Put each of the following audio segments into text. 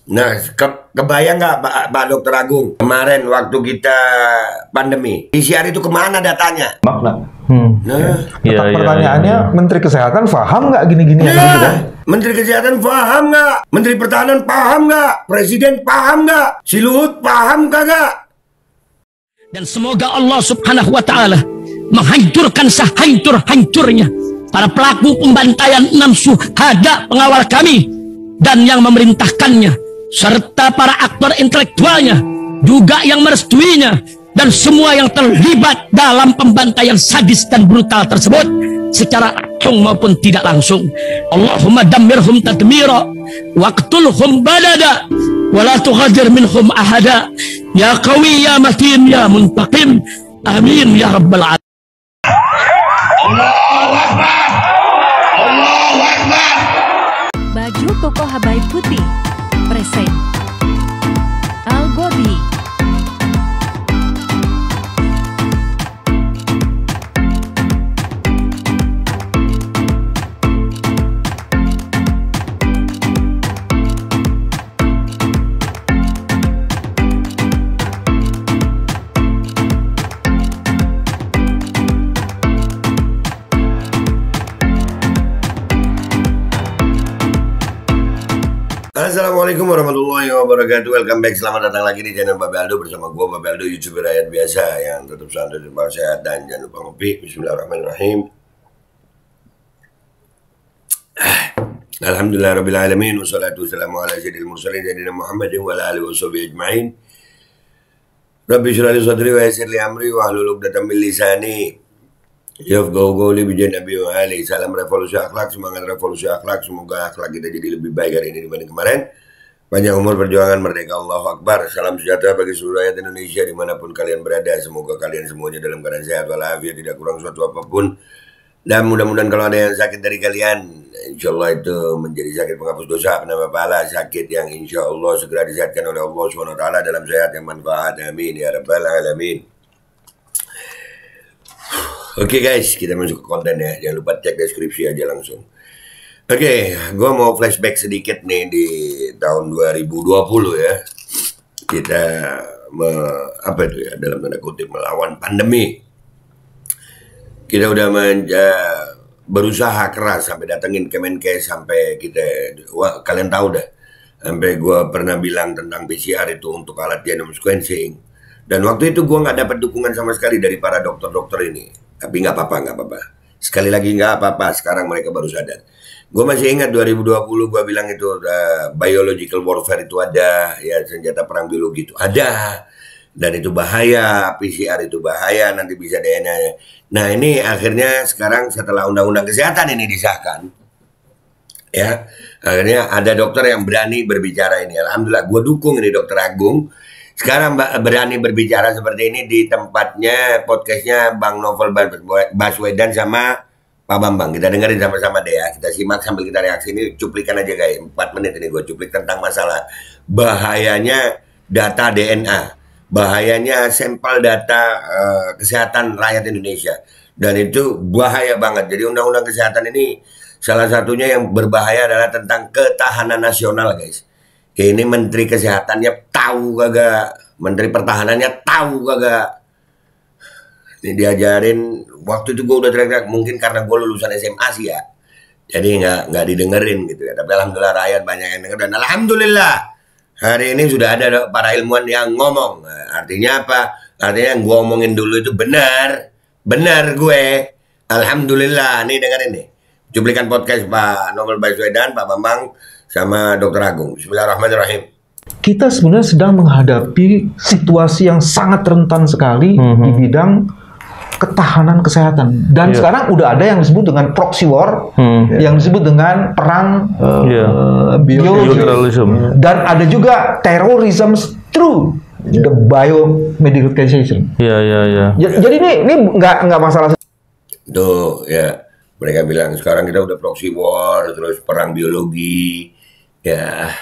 Nah, kebayang nggak Pak Dokter Agung kemarin waktu kita pandemi, PCR itu kemana datanya? Makna. Nah, Tetap pertanyaannya, Menteri Kesehatan paham nggak gini-gini gitu kan? Menteri Kesehatan paham nggak? Menteri Pertahanan paham nggak? Presiden paham nggak? Si Luhut paham kagak? Dan semoga Allah Subhanahu wa Ta'ala menghancurkan sehancur-hancurnya para pelaku pembantaian 6 syuhada pengawal kami dan yang memerintahkannya, serta para aktor intelektualnya juga yang merestuinya, dan semua yang terlibat dalam pembantaian sadis dan brutal tersebut secara langsung maupun tidak langsung. Allahumma dammirhum tadmira waqtulhum balada wala tughadir minhum ahada ya qawi ya matin ya muntaqim amin ya rabbal alamin. Allahu Akbar, Allahu Akbar. Baju koko Habaib Putih present Al-Gobi. Assalamualaikum warahmatullahi wabarakatuh. Welcome back, selamat datang lagi di channel Babe Aldo bersama gue Babe Aldo, YouTuber rakyat biasa yang tetap santai dan sehat, dan jangan lupa ngopi. Bismillahirrahmanirrahim. Alhamdulillahirabbil alamin wassalatu wassalamu ala sayyidil mursalin sayyidina Muhammadin wa ala alihi washabihi ajmain. Rabbi shrah li sadri wa yassir li amri wa hlul 'uqdatam min lisani yafqahu qawli bi Nabi wa ali. Salam revolusi akhlak, semangat revolusi akhlak. Semoga akhlak kita jadi lebih baik hari ini dibanding kemarin. Panjang umur, perjuangan, merdeka, Allahu Akbar. Salam sejahtera bagi seluruh rakyat Indonesia dimanapun kalian berada. Semoga kalian semuanya dalam keadaan sehat walafiat, tidak kurang suatu apapun. Dan mudah-mudahan kalau ada yang sakit dari kalian, insya Allah itu menjadi sakit penghapus dosa, penambah pahala, sakit yang insya Allah segera disehatkan oleh Allah SWT dalam sehat yang manfaat. Amin ya rabbal alamin. Oke guys, kita masuk ke konten ya. Jangan lupa cek deskripsi aja langsung. Oke, gue mau flashback sedikit nih di tahun 2020 ya. Kita dalam tanda kutip melawan pandemi. Kita udah berusaha keras sampai datengin Kemenkes, sampai kalian tahu dah. Sampai gue pernah bilang tentang PCR itu untuk alat genome sequencing. Dan waktu itu gue nggak dapat dukungan sama sekali dari para dokter-dokter ini. Tapi nggak apa-apa. Sekali lagi nggak apa-apa, sekarang mereka baru sadar. Gue masih ingat 2020 gue bilang itu biological warfare itu ada, ya senjata perang biologi itu ada. Dan itu bahaya, PCR itu bahaya, nanti bisa DNA. Nah ini akhirnya sekarang setelah undang-undang kesehatan ini disahkan, ya akhirnya ada dokter yang berani berbicara ini. Alhamdulillah, gue dukung ini Dokter Agung. Sekarang berani berbicara seperti ini di tempatnya podcastnya Bang Novel Baswedan sama Pak Bambang. Kita dengerin sama-sama deh ya. Kita simak sambil kita reaksi. Ini cuplikan aja guys, 4 menit ini gue cuplik tentang masalah bahayanya data DNA, bahayanya sampel data kesehatan rakyat Indonesia. Dan itu bahaya banget. Jadi undang-undang kesehatan ini salah satunya yang berbahaya adalah tentang ketahanan nasional guys. Ini Menteri Kesehatannya tahu kagak, Menteri Pertahanannya tahu kagak. Ini diajarin, waktu itu gue udah teriak-teriak, mungkin karena gue lulusan SMA sih ya. Jadi nggak didengerin gitu ya. Tapi alhamdulillah rakyat banyak yang denger, dan alhamdulillah hari ini sudah ada para ilmuwan yang ngomong. Nah, artinya apa? Artinya yang gue omongin dulu itu benar gue. Alhamdulillah, nih dengerin nih. Cuplikan podcast Pak Novel Baswedan, Pak Bambang, sama Dokter Agung. Bismillahirrahmanirrahim. Kita sebenarnya sedang menghadapi situasi yang sangat rentan sekali di bidang ketahanan kesehatan. Dan sekarang udah ada yang disebut dengan proxy war, yang disebut dengan perang biologi. Dan ada juga terrorism through the biomedicalization. Jadi ini nggak masalah. Tuh ya, mereka bilang sekarang kita udah proxy war, terus perang biologi, ya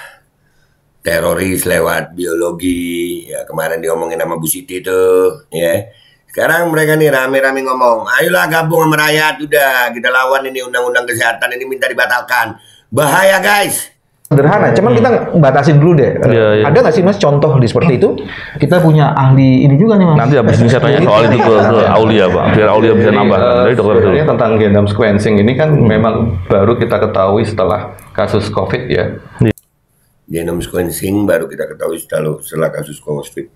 teroris lewat biologi. Ya kemarin diomongin sama Bu Siti tuh, ya. Sekarang mereka nih rame-rame ngomong, ayolah gabung sama rakyat, udah kita lawan ini undang-undang kesehatan ini, minta dibatalkan. Bahaya guys, Sederhana, cuman kita batasin dulu deh. Ada nggak sih Mas contoh di seperti itu? Kita punya ahli ini juga nih Mas. Nanti habis ini saya tanya soal itu ke Aulia Pak, biar Aulia bisa nambah. Dari dokter dulu. Tentang genome sequencing ini kan memang baru kita ketahui setelah kasus COVID ya. Genome sequencing baru kita ketahui setelah kasus COVID.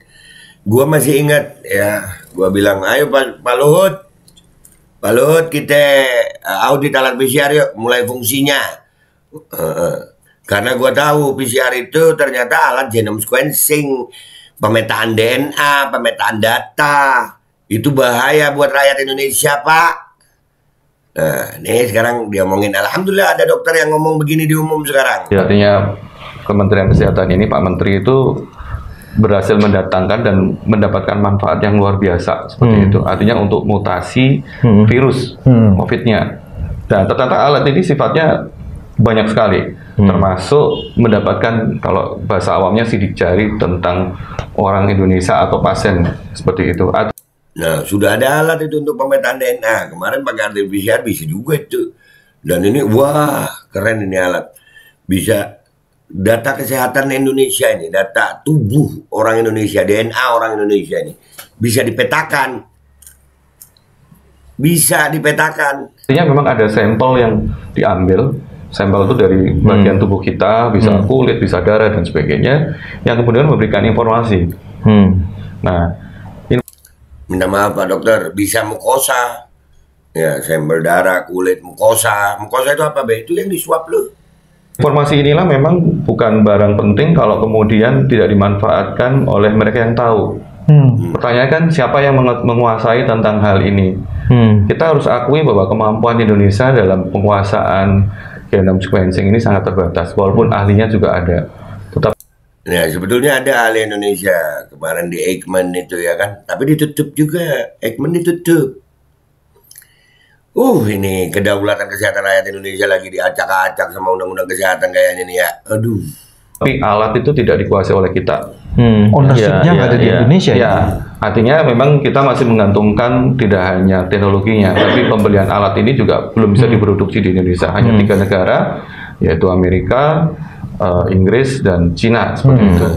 Gua masih ingat ya, gua bilang, ayo Pak Luhut, kita audit alat PCR yuk, mulai fungsinya. Karena gue tahu PCR itu ternyata alat genome sequencing, pemetaan DNA, pemetaan data, itu bahaya buat rakyat Indonesia Pak. Nah, nih sekarang dia ngomongin, alhamdulillah ada dokter yang ngomong begini di umum sekarang. Ya, artinya Kementerian Kesehatan ini Pak Menteri itu berhasil mendatangkan dan mendapatkan manfaat yang luar biasa seperti itu. Artinya untuk mutasi virus COVID-nya. Dan ternyata alat ini sifatnya banyak sekali, termasuk mendapatkan kalau bahasa awamnya sidik jari tentang orang Indonesia atau pasien seperti itu. Nah, sudah ada alat itu untuk pemetaan DNA. Kemarin pakai RT-PCR bisa juga itu. Dan ini wah keren ini alat. Bisa data kesehatan Indonesia ini, data tubuh orang Indonesia, DNA orang Indonesia ini bisa dipetakan. Bisa dipetakan. Artinya memang ada sampel yang diambil. Sampel itu dari bagian tubuh kita, bisa kulit, bisa darah, dan sebagainya, yang kemudian memberikan informasi. Nah, minta maaf Pak Dokter, bisa mukosa. Ya, sampel darah, kulit, mukosa. Mukosa itu apa, Be? Itu yang disuap loh. Informasi inilah memang bukan barang penting kalau kemudian tidak dimanfaatkan oleh mereka yang tahu. Pertanyaan kan siapa yang menguasai tentang hal ini? Kita harus akui bahwa kemampuan Indonesia dalam penguasaan genome sequencing ini sangat terbatas, walaupun ahlinya juga ada. Nah, sebetulnya ada ahli Indonesia kemarin di Eijkman itu ya kan, tapi ditutup juga. Eijkman ditutup. Ini kedaulatan kesehatan rakyat Indonesia lagi diacak-acak sama undang-undang kesehatan kayaknya nih ya. Aduh. Tapi alat itu tidak dikuasai oleh kita. Ownership-nya nggak ada di Indonesia. Ya, artinya memang kita masih menggantungkan tidak hanya teknologinya, tapi pembelian alat ini juga belum bisa diproduksi di Indonesia. Hanya 3 negara, yaitu Amerika, Inggris, dan Cina seperti itu.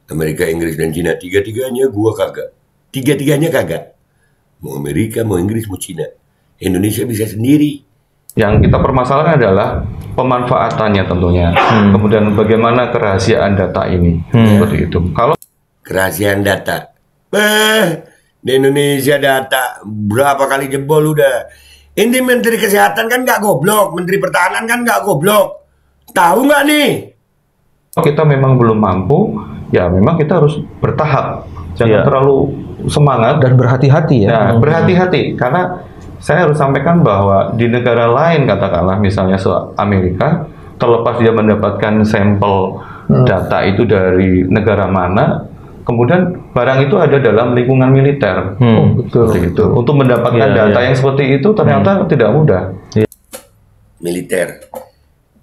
Amerika, Inggris, dan Cina, tiga-tiganya gua kagak. Tiga-tiganya kagak. Mau Amerika, mau Inggris, mau Cina. Indonesia bisa sendiri. Yang kita permasalahkan adalah pemanfaatannya tentunya. Kemudian bagaimana kerahasiaan data ini. Seperti itu. Kalau kerahasiaan data. Di Indonesia data berapa kali jebol udah. Ini Menteri Kesehatan kan nggak goblok. Menteri Pertahanan kan nggak goblok. Tahu nggak nih? Kita memang belum mampu, ya memang kita harus bertahap. Jangan terlalu semangat. Dan berhati-hati ya. Ya, berhati-hati. Karena saya harus sampaikan bahwa di negara lain, katakanlah misalnya Amerika, terlepas dia mendapatkan sampel data itu dari negara mana, kemudian barang itu ada dalam lingkungan militer. Seperti itu. Untuk mendapatkan data yang seperti itu ternyata tidak mudah. Militer.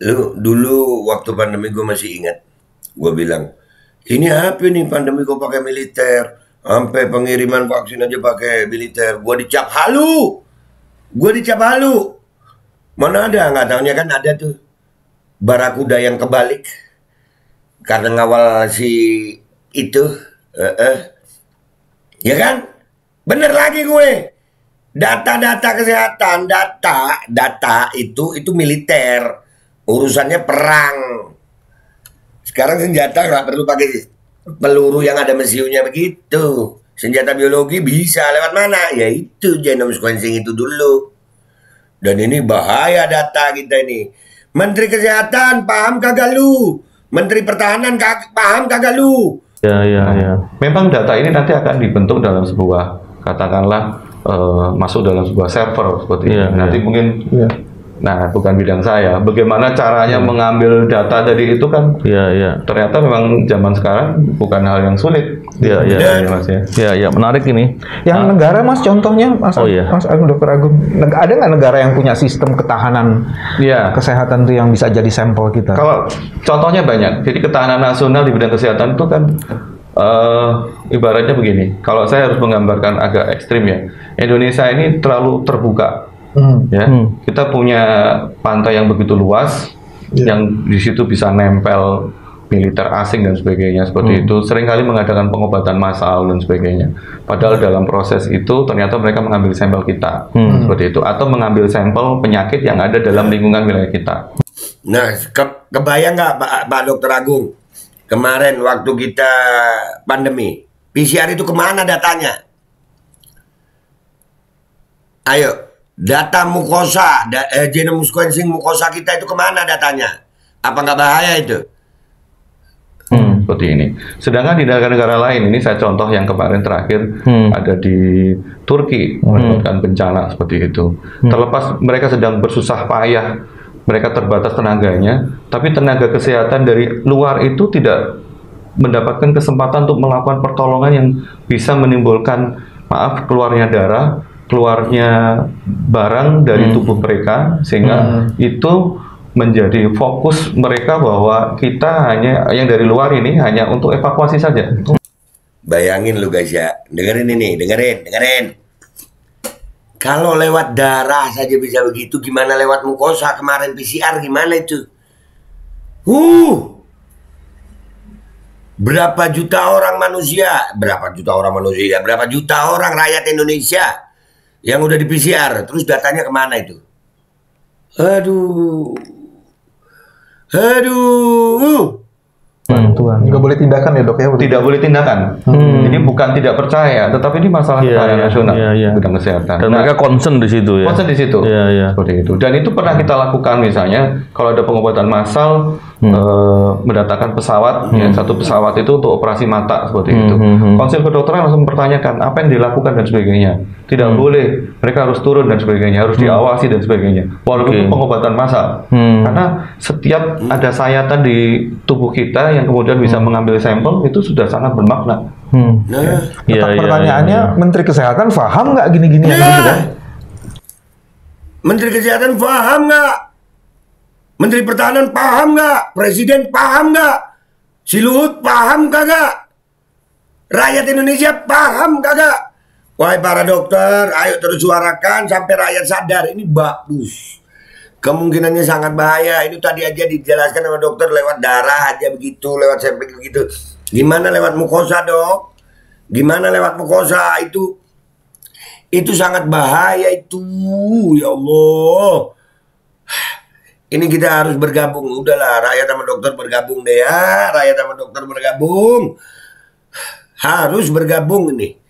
Lu dulu waktu pandemi gue masih ingat, gue bilang, ini apa nih pandemi kok pakai militer? Sampai pengiriman vaksin aja pakai militer. Gue dicap halu. Mana ada, nggak taunya kan ada tuh barakuda yang kebalik karena ngawal si itu. Ya kan? Bener lagi gue. Data-data kesehatan, data itu militer. Urusannya perang. Sekarang senjata nggak perlu pakai peluru yang ada mesiunya begitu. Senjata biologi bisa lewat mana? Ya itu genome sequencing itu dulu. Dan ini bahaya data kita ini. Menteri Kesehatan paham kagak lu? Menteri Pertahanan paham kagak lu? Ya. Memang data ini nanti akan dibentuk dalam sebuah, katakanlah masuk dalam sebuah server seperti ini. Nanti mungkin nah, bukan bidang saya. Bagaimana caranya mengambil data dari itu kan? Ternyata memang zaman sekarang bukan hal yang sulit. Mas ya. Ya, menarik ini. Yang negara Mas contohnya Mas Agung, Dokter Agung. Ada nggak negara yang punya sistem ketahanan kesehatan tuh yang bisa jadi sampel kita? Kalau contohnya banyak. Jadi ketahanan nasional di bidang kesehatan itu kan ibaratnya begini. Kalau saya harus menggambarkan agak ekstrim ya. Indonesia ini terlalu terbuka. Kita punya pantai yang begitu luas, yang di situ bisa nempel militer asing dan sebagainya seperti itu, seringkali mengadakan pengobatan massal dan sebagainya. Padahal dalam proses itu ternyata mereka mengambil sampel kita seperti itu, atau mengambil sampel penyakit yang ada dalam lingkungan wilayah kita. Nah, kebayang nggak Pak Dokter Agung, kemarin waktu kita pandemi, PCR itu kemana datanya? Ayo, data mukosa, genome sequencing mukosa kita itu kemana datanya? Apa nggak bahaya itu? Seperti ini. Sedangkan di negara-negara lain, ini saya contoh yang kemarin terakhir ada di Turki mendapatkan bencana seperti itu. Terlepas mereka sedang bersusah payah, mereka terbatas tenaganya, tapi tenaga kesehatan dari luar itu tidak mendapatkan kesempatan untuk melakukan pertolongan yang bisa menimbulkan, keluarnya darah, keluarnya barang dari tubuh mereka, sehingga itu menjadi fokus mereka bahwa kita hanya yang dari luar ini hanya untuk evakuasi saja. Bayangin lu guys ya, dengerin ini, dengerin. Kalau lewat darah saja bisa begitu, gimana lewat mukosa kemarin PCR gimana itu? Berapa juta orang manusia, berapa juta orang rakyat Indonesia yang udah di PCR, terus datanya kemana itu? Aduh. Bantuan. Nggak boleh tindakan ya dok ya? Tidak boleh tindakan. Jadi bukan tidak percaya, tetapi ini masalah ketahanan nasional bidang kesehatan. Dan mereka concern di situ ya. Concern di situ. Seperti itu. Dan itu pernah kita lakukan, misalnya kalau ada pengobatan massal, mendatangkan pesawat, satu pesawat itu untuk operasi mata seperti itu. Konsil kedokteran langsung mempertanyakan apa yang dilakukan dan sebagainya. Tidak boleh, mereka harus turun dan sebagainya, harus diawasi dan sebagainya. Walaupun itu pengobatan massal, karena setiap ada sayatan di tubuh kita yang kemudian bisa mengambil sampel itu sudah sangat bermakna. Pertanyaannya, Menteri Kesehatan paham nggak gini-gini gitu kan? Menteri Kesehatan paham nggak? Menteri Pertahanan paham nggak? Presiden paham nggak? Si Luhut paham kagak? Rakyat Indonesia paham kagak? Wahai para dokter, ayo terus suarakan sampai rakyat sadar. Ini bagus. Kemungkinannya sangat bahaya. Itu tadi aja dijelaskan sama dokter, lewat darah aja begitu, lewat sampel begitu. Gimana lewat mukosa, dok? Gimana lewat mukosa? Itu sangat bahaya itu. Ya Allah. Ini kita harus bergabung. Udahlah, rakyat sama dokter bergabung deh ya. Rakyat sama dokter bergabung. Harus bergabung ini.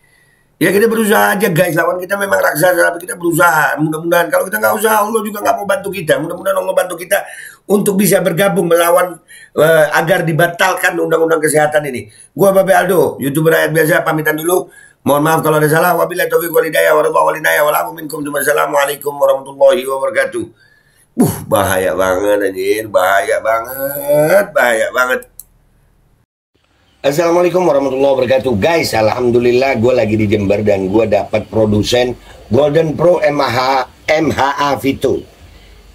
Ya kita berusaha aja guys, lawan kita memang raksasa, tapi kita berusaha. Mudah-mudahan kalau kita nggak usaha, Allah juga nggak mau bantu kita. Mudah-mudahan Allah bantu kita untuk bisa bergabung melawan agar dibatalkan undang-undang kesehatan ini. Gua Babe Aldo, YouTuber rakyat biasa, pamitan dulu. Mohon maaf kalau ada salah. Wabillahi taufiq wal hidayah, warahmatullahi wabarakatuh. Wassalamualaikum warahmatullahi wabarakatuh. Bahaya banget anjir, bahaya banget. Assalamualaikum warahmatullahi wabarakatuh. Guys, alhamdulillah gue lagi di Jember dan gue dapat produsen Golden Pro MHA Vito.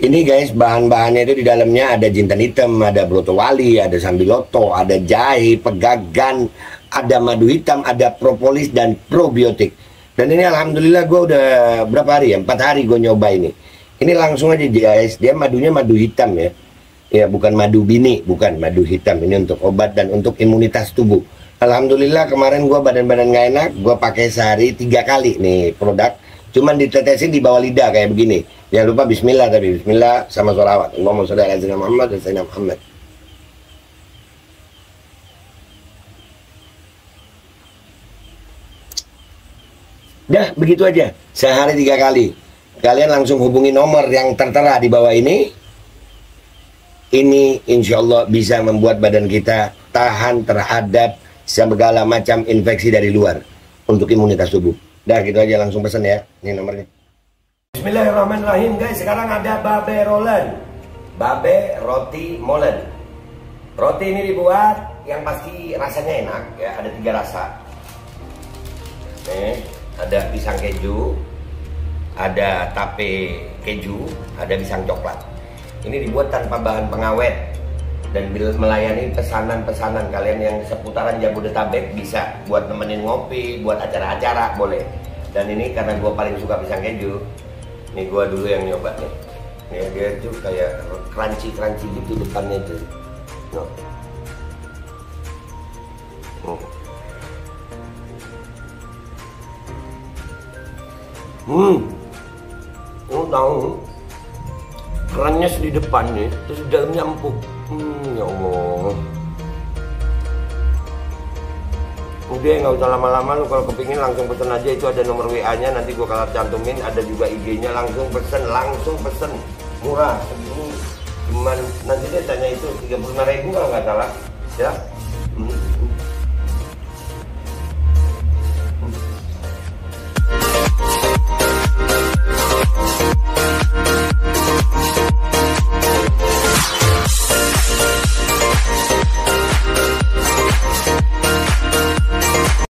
Ini guys, bahan-bahannya itu di dalamnya ada jintan hitam, ada broto wali, ada sambiloto, ada jahe, pegagan, ada madu hitam, ada propolis dan probiotik. Dan ini alhamdulillah gue udah berapa hari ya? 4 hari gue nyoba ini. Ini langsung aja guys, dia madunya madu hitam ya. Ya bukan madu bini, bukan madu hitam. Ini untuk obat dan untuk imunitas tubuh. Alhamdulillah kemarin gue badan-badan gak enak, gue pakai sehari 3 kali nih produk. Cuman ditetesin di bawah lidah kayak begini. Jangan lupa bismillah tapi bismillah sama sholawat. Allahumma sholli ala sayyidina Muhammad dan sayyidina Muhammad. Dah begitu aja, sehari 3 kali. Kalian langsung hubungi nomor yang tertera di bawah ini. Ini insya Allah bisa membuat badan kita tahan terhadap segala macam infeksi dari luar untuk imunitas tubuh. Dah gitu aja, langsung pesan ya. Ini nomornya. Bismillahirrahmanirrahim guys. Sekarang ada Babe Rolen, Babe Roti Molen. Roti ini dibuat yang pasti rasanya enak ya. Ada 3 rasa. Nih, ada pisang keju, ada tape keju, ada pisang coklat. Ini dibuat tanpa bahan pengawet dan melayani pesanan-pesanan kalian yang seputaran Jabodetabek, bisa buat nemenin ngopi, buat acara-acara boleh. Dan ini karena gue paling suka pisang keju, nih gue dulu yang nyoba nih. Ya, dia itu kayak crunchy gitu depannya itu. No. Lu tahu kerannya di depan nih, terus di dalamnya empuk. Ya Allah. Udah nggak usah lama-lama, lu kalau kepingin langsung pesen aja, itu ada nomor WA-nya, nanti gua kalau cantumin, ada juga IG-nya, langsung pesen, murah. Cuman nanti dia tanya itu 35.000 kalau nggak salah, ya.